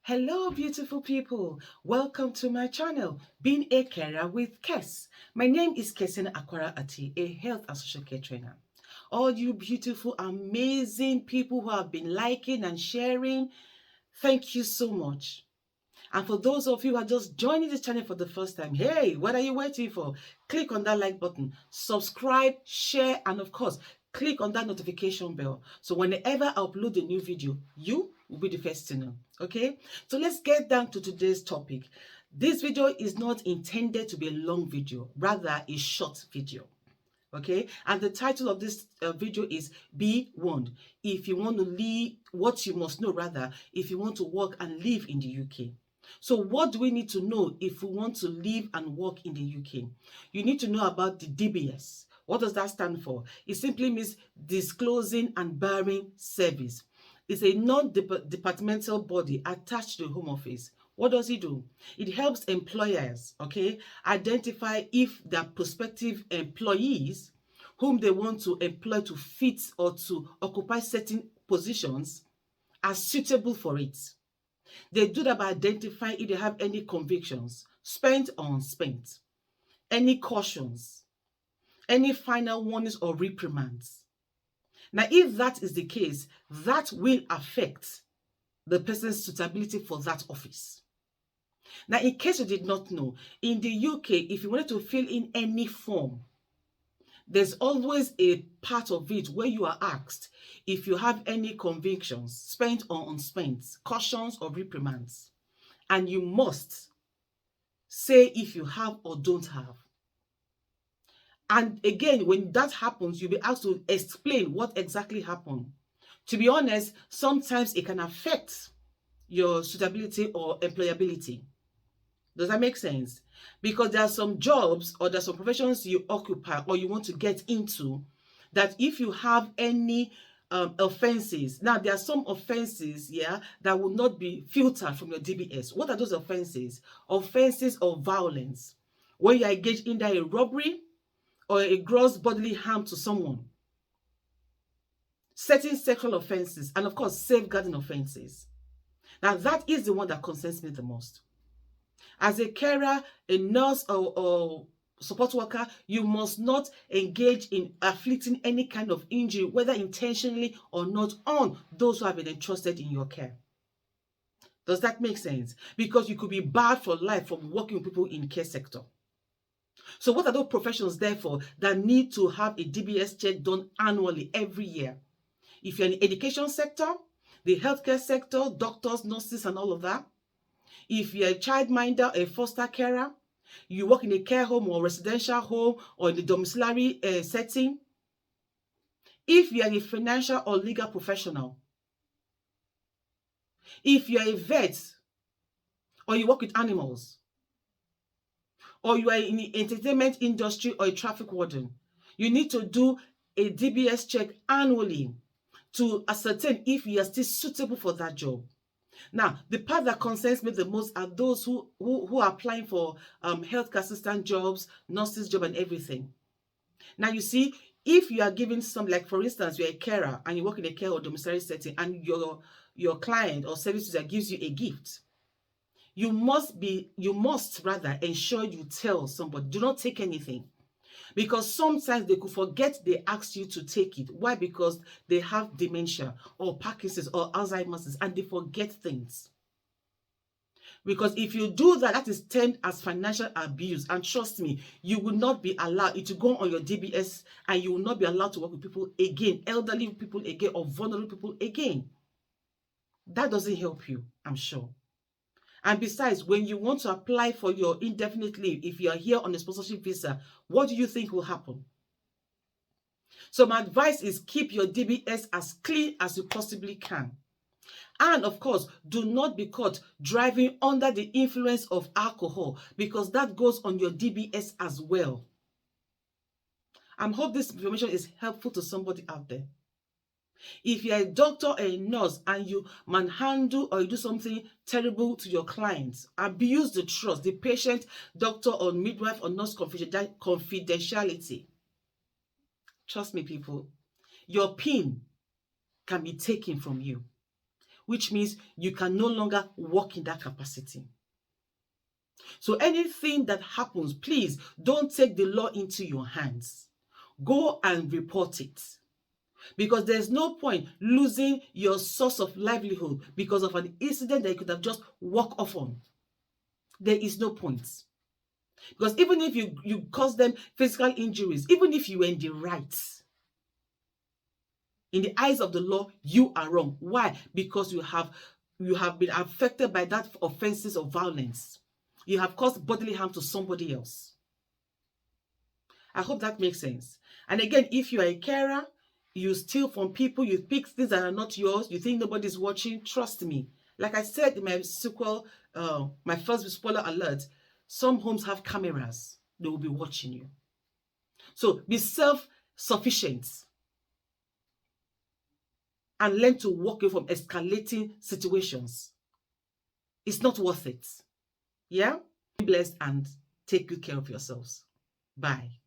Hello, beautiful people. Welcome to my channel, Being a Carer with Kes. My name is Kesin Akwara Ati, a health and social care trainer. All you beautiful, amazing people who have been liking and sharing, thank you so much. And for those of you who are just joining this channel for the first time, hey, what are you waiting for? Click on that like button, subscribe, share, and of course, click on that notification bell. So whenever I upload a new video, you will be the first to know. Okay? So let's get down to today's topic. This video is not intended to be a long video, rather a short video. Okay, and the title of this video is Be Warned. If you want to leave, what you must know, rather, if you want to work and live in the UK. So what do we need to know if we want to live and work in the UK? You need to know about the DBS. What does that stand for? It simply means Disclosing and Barring Service. It's a non-departmental body attached to the Home Office. What does it do? It helps employers, okay, identify if their prospective employees whom they want to employ to fit or to occupy certain positions are suitable for it. They do that by identifying if they have any convictions, spent or unspent, any cautions, any final warnings or reprimands. Now, if that is the case, that will affect the person's suitability for that office. Now, in case you did not know, in the UK, if you wanted to fill in any form, there's always a part of it where you are asked if you have any convictions, spent or unspent, cautions or reprimands. And you must say if you have or don't have. And again, when that happens, you'll be asked to explain what exactly happened. To be honest, sometimes it can affect your suitability or employability. Does that make sense? Because there are some jobs or there are some professions you occupy or you want to get into that if you have any offenses, now there are some offenses, that will not be filtered from your DBS. What are those offenses? Offenses of violence, when you are engaged in a robbery or a gross bodily harm to someone, certain sexual offenses, and of course, safeguarding offenses. Now that is the one that concerns me the most. As a carer, a nurse, or support worker, you must not engage in afflicting any kind of injury, whether intentionally or not, on those who have been entrusted in your care. Does that make sense? Because you could be barred for life from working with people in the care sector. So what are those professions, therefore, that need to have a DBS check done annually every year? If you're in the education sector, the healthcare sector, doctors, nurses, and all of that. If you're a childminder, a foster carer, you work in a care home or residential home or in the domiciliary setting. If you're a financial or legal professional. If you're a vet or you work with animals. Or you are in the entertainment industry or a traffic warden. You need to do a DBS check annually to ascertain if you are still suitable for that job. Now, the part that concerns me the most are those who are applying for healthcare assistant jobs, nurses job, and everything. Now, you see, if you are given some, like for instance, you're a carer and you work in a care or domiciliary setting, and your client or service user gives you a gift, you must rather ensure you tell somebody, do not take anything. Because sometimes they could forget they asked you to take it. Why? Because they have dementia or Parkinson's or Alzheimer's and they forget things. Because if you do that, that is termed as financial abuse. And trust me, you will not be allowed, it will go on your DBS and you will not be allowed to work with people again, elderly people again, or vulnerable people again. That doesn't help you, I'm sure. And besides, when you want to apply for your indefinite leave, if you are here on a sponsorship visa, what do you think will happen? So my advice is keep your DBS as clean as you possibly can. And of course, do not be caught driving under the influence of alcohol, because that goes on your DBS as well. I hope this information is helpful to somebody out there. If you're a doctor or a nurse and you manhandle or you do something terrible to your clients, abuse the trust, the patient, doctor or midwife or nurse confidentiality. Trust me, people, your PIN can be taken from you. which means you can no longer work in that capacity. So anything that happens, please don't take the law into your hands. Go and report it. Because there's no point losing your source of livelihood because of an incident that you could have just walked off on. There is no point. Because even if you cause them physical injuries, even if you were in the right, in the eyes of the law, you are wrong. Why? Because you have been affected by that offenses of violence. You have caused bodily harm to somebody else. I hope that makes sense. And again, if you are a carer, you steal from people, you pick things that are not yours, you think nobody's watching, trust me. Like I said in my sequel, my first spoiler alert, some homes have cameras. They will be watching you. So be self-sufficient and learn to walk away from escalating situations. It's not worth it. Yeah? Be blessed and take good care of yourselves. Bye.